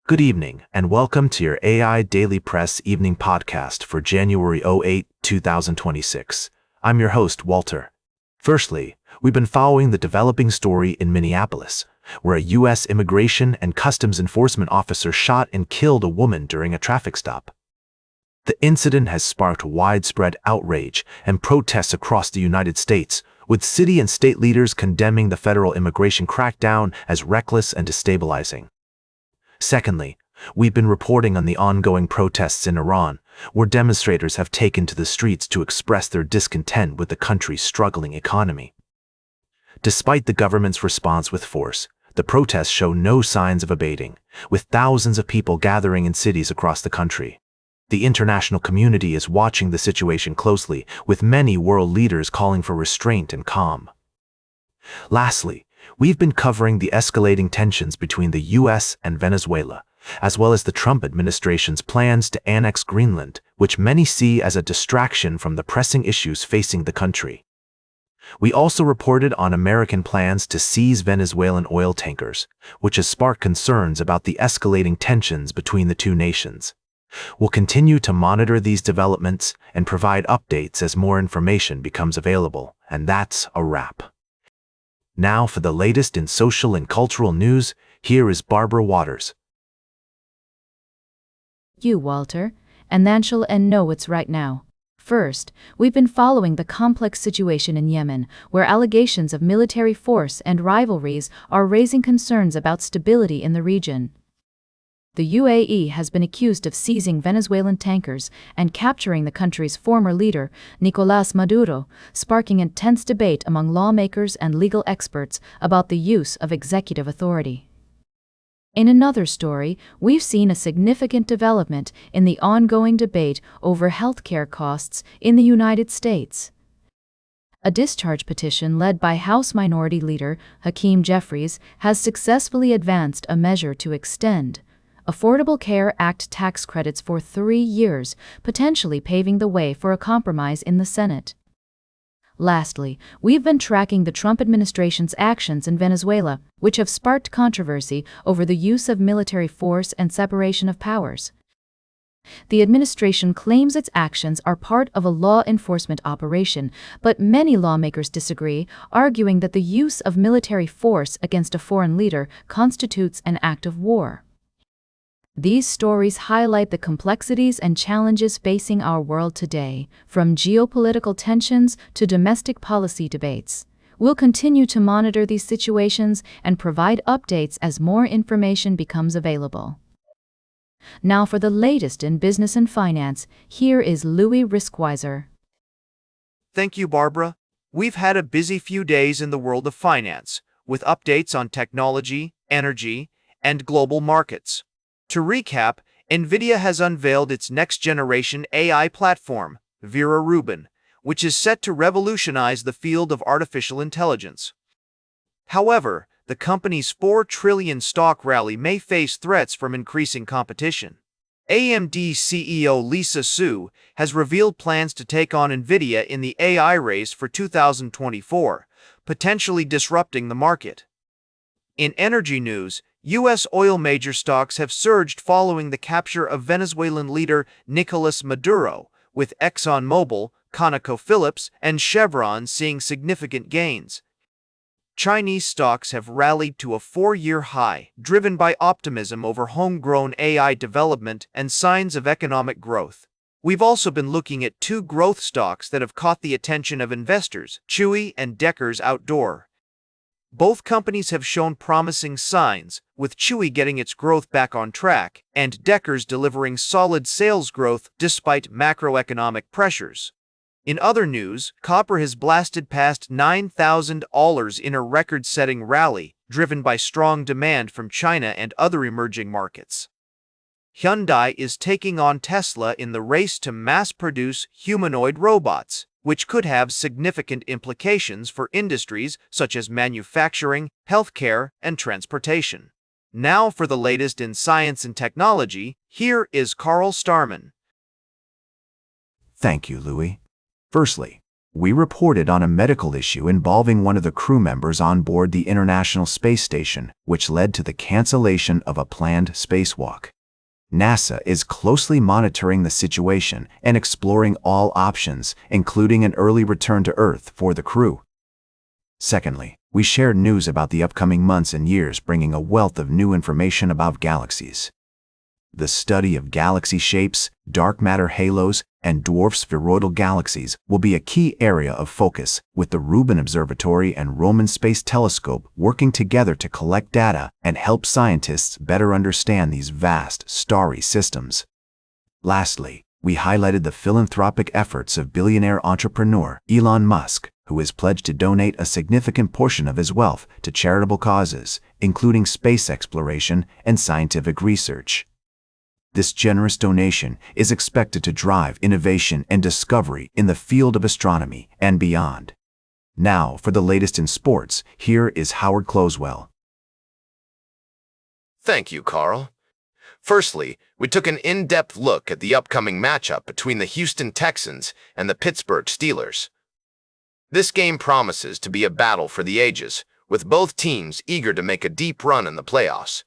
Good evening, and welcome to your AIDailyPress evening podcast for January 8, 2026. I'm your host, Walter. Firstly, we've been following the developing story in Minneapolis, where a U.S. Immigration and Customs Enforcement officer shot and killed a woman during a traffic stop. The incident has sparked widespread outrage and protests across the United States, with city and state leaders condemning the federal immigration crackdown as reckless and destabilizing. Secondly, we've been reporting on the ongoing protests in Iran, where demonstrators have taken to the streets to express their discontent with the country's struggling economy. Despite the government's response with force, the protests show no signs of abating, with thousands of people gathering in cities across the country. The international community is watching the situation closely, with many world leaders calling for restraint and calm. Lastly, we've been covering the escalating tensions between the U.S. and Venezuela, as well as the Trump administration's plans to annex Greenland, which many see as a distraction from the pressing issues facing the country. We also reported on American plans to seize Venezuelan oil tankers, which has sparked concerns about the escalating tensions between the two nations. We'll continue to monitor these developments and provide updates as more information becomes available, and that's a wrap. Now for the latest in social and cultural news, here is Barbara Waters. Walter, and Nanshul and know what's right now. First, we've been following the complex situation in Yemen, where allegations of military force and rivalries are raising concerns about stability in the region. The UAE has been accused of seizing Venezuelan tankers and capturing the country's former leader, Nicolás Maduro, sparking intense debate among lawmakers and legal experts about the use of executive authority. In another story, we've seen a significant development in the ongoing debate over healthcare costs in the United States. A discharge petition led by House Minority Leader Hakeem Jeffries has successfully advanced a measure to extend Affordable Care Act tax credits for 3 years, potentially paving the way for a compromise in the Senate. Lastly, we've been tracking the Trump administration's actions in Venezuela, which have sparked controversy over the use of military force and separation of powers. The administration claims its actions are part of a law enforcement operation, but many lawmakers disagree, arguing that the use of military force against a foreign leader constitutes an act of war. These stories highlight the complexities and challenges facing our world today, from geopolitical tensions to domestic policy debates. We'll continue to monitor these situations and provide updates as more information becomes available. Now for the latest in business and finance, here is Louis Riskweiser. Thank you, Barbara. We've had a busy few days in the world of finance, with updates on technology, energy, and global markets. To recap, NVIDIA has unveiled its next-generation AI platform, Vera Rubin, which is set to revolutionize the field of artificial intelligence. However, the company's $4 trillion stock rally may face threats from increasing competition. AMD CEO Lisa Su has revealed plans to take on NVIDIA in the AI race for 2024, potentially disrupting the market. In energy news, U.S. oil major stocks have surged following the capture of Venezuelan leader Nicolás Maduro, with ExxonMobil, ConocoPhillips, and Chevron seeing significant gains. Chinese stocks have rallied to a 4-year high, driven by optimism over homegrown AI development and signs of economic growth. We've also been looking at 2 growth stocks that have caught the attention of investors, Chewy and Deckers Outdoor. Both companies have shown promising signs, with Chewy getting its growth back on track and Deckers delivering solid sales growth despite macroeconomic pressures. In other news, copper has blasted past $9,000 in a record-setting rally, driven by strong demand from China and other emerging markets. Hyundai is taking on Tesla in the race to mass-produce humanoid robots, which could have significant implications for industries such as manufacturing, healthcare, and transportation. Now for the latest in science and technology, here is Carl Starman. Thank you, Louis. Firstly, We reported on a medical issue involving one of the crew members on board the International Space Station, which led to the cancellation of a planned spacewalk. NASA is closely monitoring the situation and exploring all options, including an early return to Earth for the crew. Secondly, we shared news about the upcoming months and years, bringing a wealth of new information about galaxies. The study of galaxy shapes, dark matter halos, and dwarf spheroidal galaxies will be a key area of focus, with the Rubin Observatory and Roman Space Telescope working together to collect data and help scientists better understand these vast, starry systems. Lastly, we highlighted the philanthropic efforts of billionaire entrepreneur Elon Musk, who has pledged to donate a significant portion of his wealth to charitable causes, including space exploration and scientific research. This generous donation is expected to drive innovation and discovery in the field of astronomy and beyond. Now, for the latest in sports, here is Howard Closewell. Thank you, Carl. Firstly, we took an in-depth look at the upcoming matchup between the Houston Texans and the Pittsburgh Steelers. This game promises to be a battle for the ages, with both teams eager to make a deep run in the playoffs.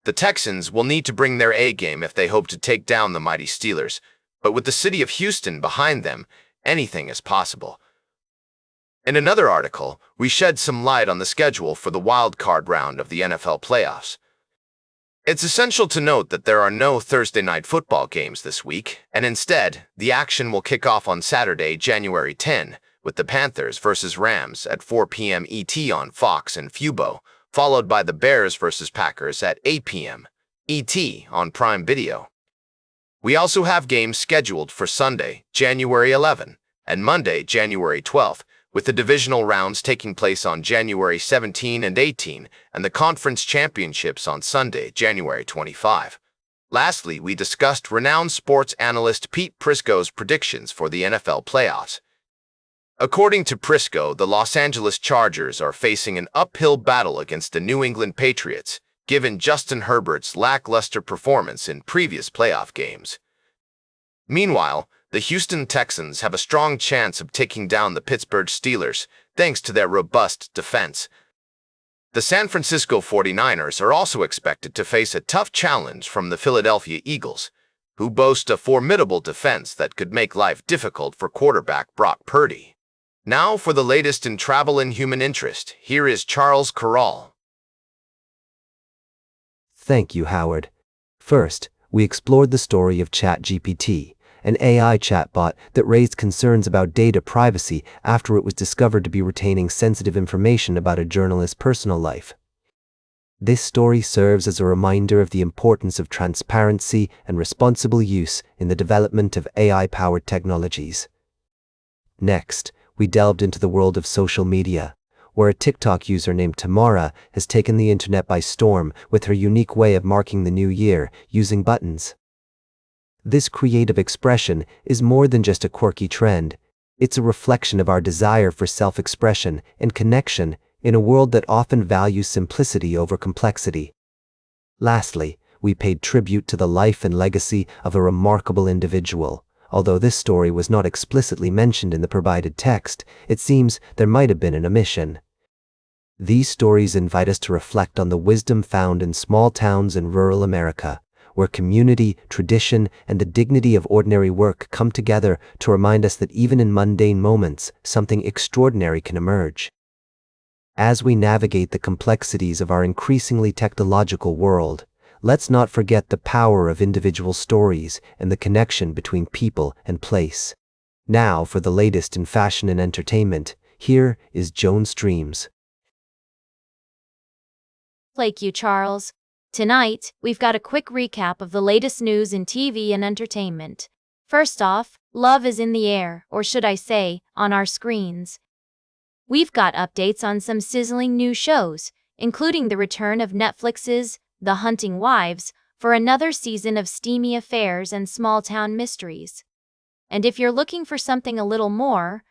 The Texans will need to bring their A-game if they hope to take down the mighty Steelers, but with the city of Houston behind them, anything is possible. In another article, we shed some light on the schedule for the wild card round of the NFL playoffs. It's essential to note that there are no Thursday night football games this week, and instead, the action will kick off on Saturday, January 10, with the Panthers versus Rams at 4 p.m. ET on Fox and Fubo, followed by the Bears versus Packers at 8 p.m. ET on Prime Video. We also have games scheduled for Sunday, January 11, and Monday, January 12, with the divisional rounds taking place on January 17 and 18, and the conference championships on Sunday, January 25. Lastly, we discussed renowned sports analyst Pete Prisco's predictions for the NFL playoffs. According to Prisco, the Los Angeles Chargers are facing an uphill battle against the New England Patriots, given Justin Herbert's lackluster performance in previous playoff games. Meanwhile, the Houston Texans have a strong chance of taking down the Pittsburgh Steelers, thanks to their robust defense. The San Francisco 49ers are also expected to face a tough challenge from the Philadelphia Eagles, who boast a formidable defense that could make life difficult for quarterback Brock Purdy. Now for the latest in travel and human interest, here is Charles Corral. Thank you, Howard. First, we explored the story of ChatGPT, an AI chatbot that raised concerns about data privacy after it was discovered to be retaining sensitive information about a journalist's personal life. This story serves as a reminder of the importance of transparency and responsible use in the development of AI-powered technologies. Next, we delved into the world of social media, where a TikTok user named Tamara has taken the internet by storm with her unique way of marking the new year using buttons. This creative expression is more than just a quirky trend. It's a reflection of our desire for self-expression and connection in a world that often values simplicity over complexity. Lastly, we paid tribute to the life and legacy of a remarkable individual. Although this story was not explicitly mentioned in the provided text, it seems there might have been an omission. These stories invite us to reflect on the wisdom found in small towns in rural America, where community, tradition, and the dignity of ordinary work come together to remind us that even in mundane moments, something extraordinary can emerge. As we navigate the complexities of our increasingly technological world, let's not forget the power of individual stories and the connection between people and place. Now for the latest in fashion and entertainment, here is Joan Streams. Thank you, Charles. Tonight, we've got a quick recap of the latest news in TV and entertainment. First off, love is in the air, or should I say, on our screens. We've got updates on some sizzling new shows, including the return of Netflix's The Hunting Wives for another season of steamy affairs and small-town mysteries. And if you're looking for something a little more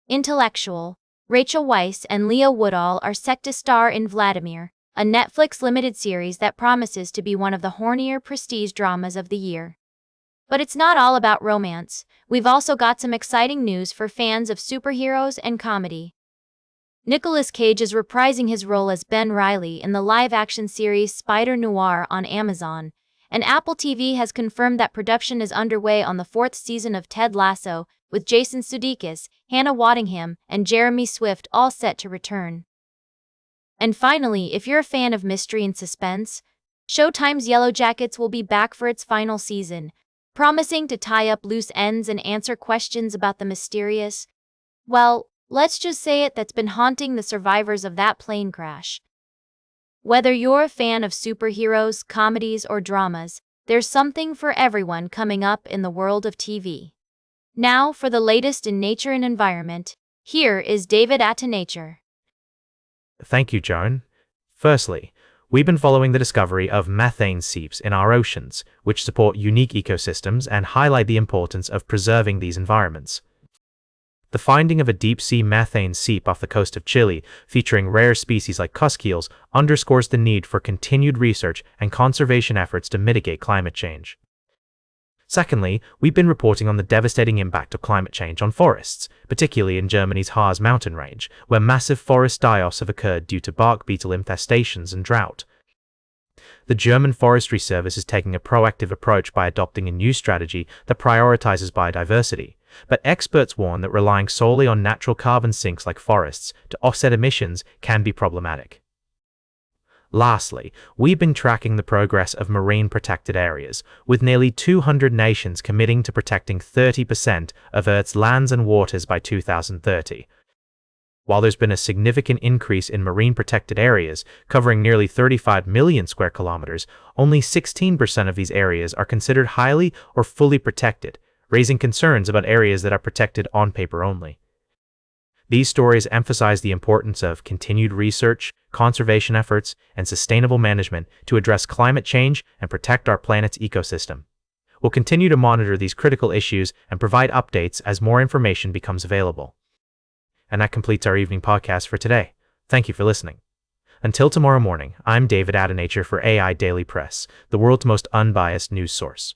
intellectual, Rachel Weisz and Leah Woodall are set to star in Vladimir, a Netflix limited series that promises to be one of the hornier prestige dramas of the year. But it's not all about romance. We've also got some exciting news for fans of superheroes and comedy. Nicolas Cage is reprising his role as Ben Reilly in the live-action series Spider Noir on Amazon, and Apple TV has confirmed that production is underway on the 4th season of Ted Lasso, with Jason Sudeikis, Hannah Waddingham, and Jeremy Swift all set to return. And finally, if you're a fan of mystery and suspense, Showtime's Yellow Jackets will be back for its final season, promising to tie up loose ends and answer questions about the mysterious, well, let's just say it, that's been haunting the survivors of that plane crash. Whether you're a fan of superheroes, comedies, or dramas, there's something for everyone coming up in the world of TV. Now, for the latest in nature and environment, here is David at Nature. Thank you, Joan. Firstly, we've been following the discovery of methane seeps in our oceans, which support unique ecosystems and highlight the importance of preserving these environments. The finding of a deep-sea methane seep off the coast of Chile, featuring rare species like cusc underscores the need for continued research and conservation efforts to mitigate climate change. Secondly, we've been reporting on the devastating impact of climate change on forests, particularly in Germany's Harz mountain range, where massive forest die-offs have occurred due to bark beetle infestations and drought. The German Forestry Service is taking a proactive approach by adopting a new strategy that prioritizes biodiversity, but experts warn that relying solely on natural carbon sinks like forests to offset emissions can be problematic. Lastly, we've been tracking the progress of marine protected areas, with nearly 200 nations committing to protecting 30% of Earth's lands and waters by 2030. While there's been a significant increase in marine protected areas, covering nearly 35 million square kilometers, only 16% of these areas are considered highly or fully protected, raising concerns about areas that are protected on paper only. These stories emphasize the importance of continued research, conservation efforts, and sustainable management to address climate change and protect our planet's ecosystem. We'll continue to monitor these critical issues and provide updates as more information becomes available. And that completes our evening podcast for today. Thank you for listening. Until tomorrow morning, I'm David at Nature for AI Daily Press, the world's most unbiased news source.